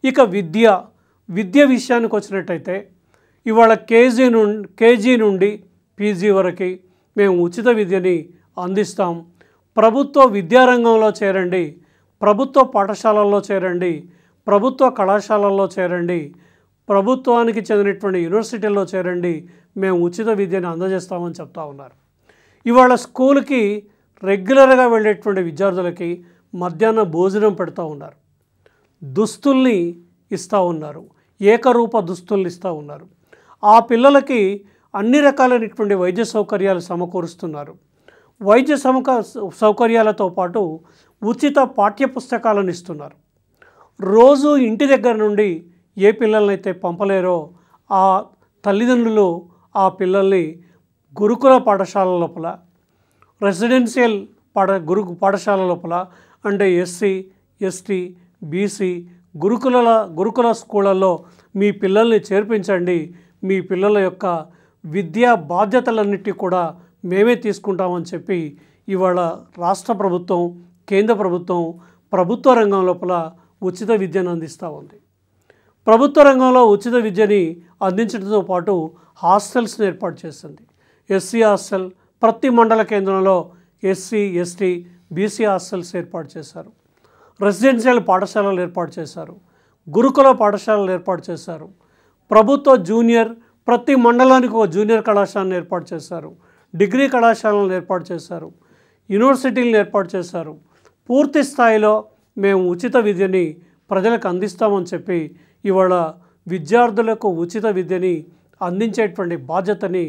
ఇక విద్య విషయానికి వచ్చినట్టయితే ఇవాళ కేజీ నుండి పీజీ వరకు మేము ఉచిత విద్యని అందిస్తాం. ప్రభుత్వ విద్యారంగంలో చేరండి, ప్రభుత్వ పాఠశాలల్లో చేరండి, ప్రభుత్వ కళాశాలల్లో చేరండి, ప్రభుత్వానికి చెందినటువంటి యూనివర్సిటీల్లో చేరండి, మేము ఉచిత విద్యని అందజేస్తామని చెప్తా ఉన్నారు. ఇవాళ స్కూల్కి రెగ్యులర్గా వెళ్ళేటువంటి విద్యార్థులకి మధ్యాహ్న భోజనం పెడతా ఉన్నారు, దుస్తుల్ని ఇస్తూ ఉన్నారు, ఏకరూప దుస్తుల్ని ఇస్తూ ఉన్నారు. ఆ పిల్లలకి అన్ని రకాలైనటువంటి వైద్య సౌకర్యాలు సమకూరుస్తున్నారు. వైద్య సౌకర్యాలతో పాటు ఉచిత పాఠ్యపుస్తకాలను ఇస్తున్నారు. రోజు ఇంటి దగ్గర నుండి ఏ పిల్లలనైతే పంపలేరో ఆ తల్లిదండ్రులు ఆ పిల్లల్ని గురుకుల పాఠశాల లోపల, రెసిడెన్షియల్ పాఠశాల లోపల, అంటే ఎస్సీ, ఎస్టీ, బీసీ గురుకుల స్కూళ్ళల్లో మీ పిల్లల్ని చేర్పించండి, మీ పిల్లల యొక్క విద్యా బాధ్యతలన్నిటి కూడా మేమే తీసుకుంటామని చెప్పి ఇవాళ రాష్ట్ర ప్రభుత్వం, కేంద్ర ప్రభుత్వం ప్రభుత్వ రంగం లోపల ఉచిత విద్యను అందిస్తూ ఉంది. ప్రభుత్వ రంగంలో ఉచిత విద్యని అందించడంతో పాటు హాస్టల్స్ని ఏర్పాటు చేస్తుంది. ఎస్సీ హాస్టల్, ప్రతి మండల కేంద్రంలో ఎస్సీ, ఎస్టీ, బీసీ హాస్టల్స్ ఏర్పాటు చేశారు. రెసిడెన్షియల్ పాఠశాలలు ఏర్పాటు చేశారు, గురుకుల పాఠశాలలు ఏర్పాటు చేశారు. ప్రభుత్వ జూనియర్, ప్రతి మండలానికి ఒక జూనియర్ కళాశాలను ఏర్పాటు చేశారు, డిగ్రీ కళాశాలను ఏర్పాటు చేశారు, యూనివర్సిటీలను ఏర్పాటు చేశారు. పూర్తి స్థాయిలో మేము ఉచిత విద్యని ప్రజలకు అందిస్తామని చెప్పి ఇవాళ విద్యార్థులకు ఉచిత విద్యని అందించేటువంటి బాధ్యతని